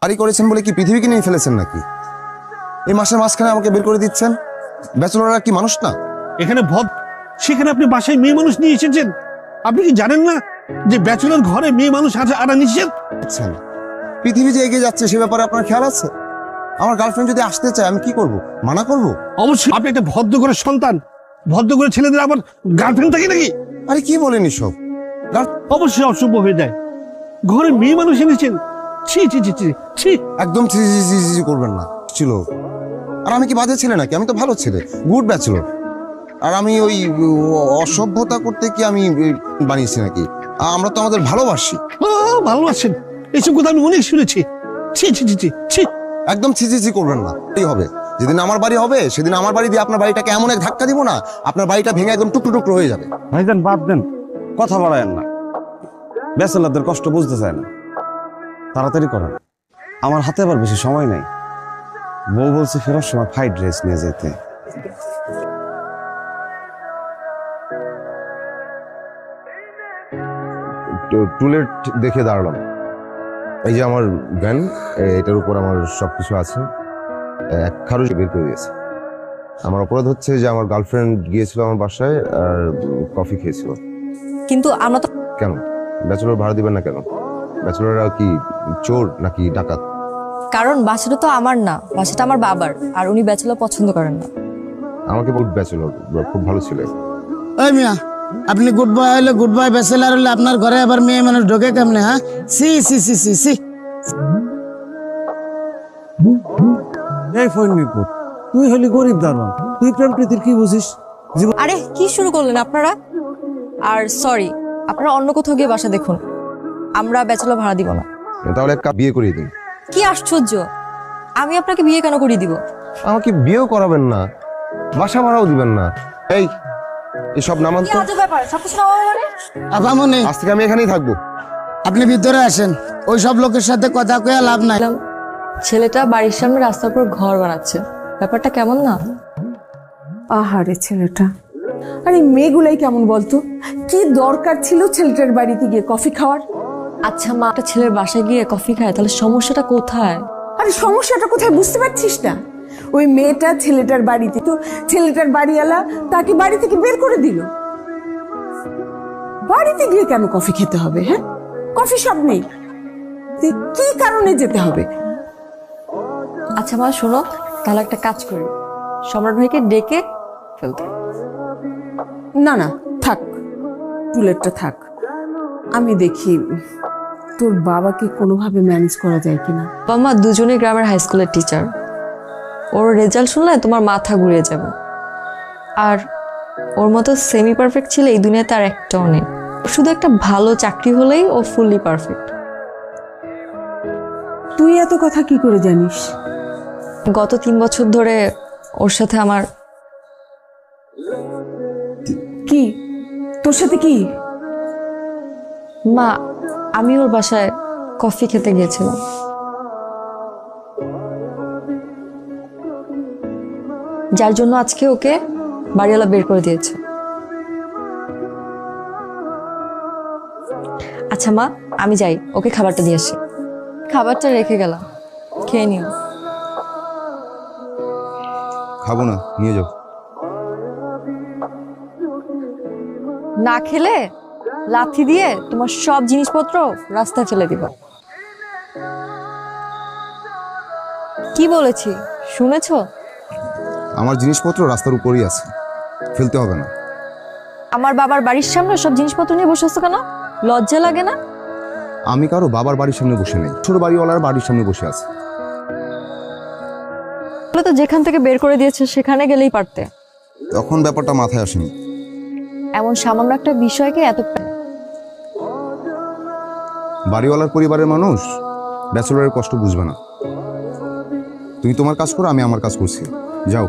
বাড়ি করেছেন বলে কি পৃথিবীকে নিয়ে ফেলেছেন নাকি? এই মাসের মাঝখানে আমাকে বের করে দিচ্ছেন। ব্যাচেলররা কি মানুষ না? এখানে সেখানে আপনি বাসায় মেয়ে মানুষ নিয়ে এসেছেন। আপনি কি জানেন না যে ব্যাচেলর ঘরে মেয়ে মানুষ আনা নিষেধ? আচ্ছা, পৃথিবী যে এগিয়ে যাচ্ছে সে ব্যাপারে আপনার খেয়াল আছে? আমার গার্লফ্রেন্ড যদি আসতে চায় আমি কি করব? মানা করব? অবশ্যই। আপনি একটা ভদ্র করে সন্তান, ভদ্র করে ছেলেদের আবার গার্লফ্রেন্ড থাকে নাকি? আরে কি বলেন এসব? অবশ্যই অশুভ হয়ে যায়। ঘরে মেয়ে মানুষ এনেছেন, ছি ছি ছি ছি ছি। একদম ছি ছি ছি ছি করবেন না। ছিল আর আমি কি বাজে ছেলে নাকি? আমি তো ভালো ছেলে, গুড ব্যাচেলর। আর আমি ওই অসভ্যতা করতে কি আমি বানিয়েছি নাকি? আমরা তো আমাদের ভালোবাসি। ভালোবাসেন? এইসব কথা আমি অনেক শুনেছি। ছি ছি ছি ছি ছি। একদম ছি ছি ছি করবেন না। এই হবে যেদিন আমার বাড়ি হবে সেদিন আমার বাড়ি দিয়ে আপনার বাড়িটাকে এমন এক ধাক্কা দিব না, আপনার বাড়িটা ভেঙে একদম টুকরো টুকরো হয়ে যাবে। ভাইজান বাদ দেন, কথা বাড়ায়েন না। ব্যাচেলারদের কষ্ট বুঝতে চায় না, তাড়াতাড়ি করেন। আমার হাতে আবার বেশি সময় নেই। বউ বলছে ফেরার সময় ফ্রাইড রাইস নিয়ে যেতে। টুলেট দেখে দাঁড়ালাম। এই যে আমার ভ্যান, এটার উপর আমার সবকিছু আছে। এক খারুজ বের করে দিয়েছে। আমার অপরাধ হচ্ছে যে আমার গার্লফ্রেন্ড গিয়েছিল আমার বাসায় আর কফি খেয়েছিল। কিন্তু আমরা তো কেন ব্যাচেলর ভাড়া দিবেন না কেন? ব্যাচেলররা কি চোর নাকি ডাকাত? কারণ বাসাটা তো আমার না, বাসাটা আমার বাবার, আর উনি ব্যাচেলর পছন্দ করেন না। আমাকে বল ব্যাচেলর খুব ভালো ছিল। ওই মিয়া, আপনি গুড বয় হলে গুড বয়, ব্যাচেলার হলে আপনার ঘরে আবার মেয়ে মানুষ ঢোকে কেমনে? হ্যাঁ, সি সি সি সি সি। এই ফৈনিপুর, তুই হলি গরিব দারোয়ান, তুই প্রেম প্রীতির কি বুঝিস? আরে কি শুরু করলেন আপনারা? আর সরি, আপনারা অন্য কোথাও গিয়ে বাসা দেখুন, আমরা ব্যাচেলর ভাড়া দিব না। তাহলে এক কাপ বিয়ে করিয়ে দিন। কি আশ্চর্য, আমি আপনাকে বিয়ে কেন করিয়ে দিব? আমাকে বিয়েও করাবেন না, বাসা ভাড়াও দিবেন না। এই এসব নামান তো। ব্যাপার, সবকিছু নামাবো মানে? আপামনি, আজ থেকে আমি এখানেই থাকবো। আপনি ভিতরে আসেন। ওই সব লোকের সাথে কথা কয়ে লাভ নাই। ছেলেটা বাড়ির সামনে রাস্তার উপর ঘর বানাচ্ছে, ব্যাপারটা কেমন না? আহারে ছেলেটা, আরে মেয়েগুলাই কেমন বলতো? কি দরকার ছিল ছেলেটার বাড়িতে গিয়ে কফি খাওয়ার? আচ্ছা মা, একটা ছেলের বাসায় গিয়ে কফি খায়, তাহলে সমস্যাটা কোথায়? আরে সমস্যাটা কোথায় বুঝতে পারছিস না? ওই মেয়েটা ছেলেটার বাড়িতে, তো ছেলেটার বাড়িওয়ালা তাকে বাড়ি থেকে বের করে দিল। বাড়িতে গিয়ে কেন কফি খেতে হবে? হ্যাঁ, কফি শপ নেই, কি কারণে যেতে হবে? আচ্ছা মা শোনো, তাহলে একটা কাজ করি, সম্রাট ভাইকে ডেকে ফেলতে। না না, থাক, টুলেটটা থাক। আমি দেখি তোর বাবাকে কোনোভাবে ম্যানেজ করা যায় কিনা। বাবা মা দুজনেই গ্রামের হাই স্কুলের টিচার, ওর রেজাল্ট শুনলে তোমার মাথা ঘুরিয়ে যাবে। আর ওর মতো সেমি পারফেক্ট ছিল এই দুনিয়াতে আর একটাও নেই। শুধু একটা ভালো চাকরি হলেই ও ফুললি পারফেক্ট। তুই এত কথা কি করে জানিস? গত 3 বছর ধরে ওর সাথে আমার। কি তোর সাথে কি? মা, আমি ওর বাসায় কফি খেতে গিয়েছিলাম। যার জন্য আজকে ওকে বাড়িওয়ালা বের করে দিয়েছে। আচ্ছা মা, আমি যাই, ওকে খাবারটা দিয়ে আসি। খাবারটা রেখে গেলাম, খেয়ে নিও। খাবো না, নিয়ে যাও। না খেলে লাথি দিয়ে তোমার সব জিনিসপত্র রাস্তায় ফেলে দিব। কি বলেছি শুনেছো? আমার জিনিসপত্র রাস্তার উপরেই আছে, ফেলতে হবে না। আমার বাবার বাড়ির সামনে সব জিনিসপত্র নিয়ে বসে আছো কেন? লজ্জা লাগে না? আমি কারো বাবার বাড়ির সামনে বসে নেই, ছোট বাড়িওয়ালার বাড়ির সামনে বসে আছে। বলে তো যেখান থেকে বের করে দিয়েছে সেখানে গেলেই পারতে। তখন ব্যাপারটা মাথায় আসেনি। এমন সামান্য একটা বিষয়কে এত বাড়িওয়ালার পরিবারের মানুষ ব্যাচেলরের কষ্ট বুঝবে না। তুমি তোমার কাজ করো, আমি আমার কাজ করছি। যাও।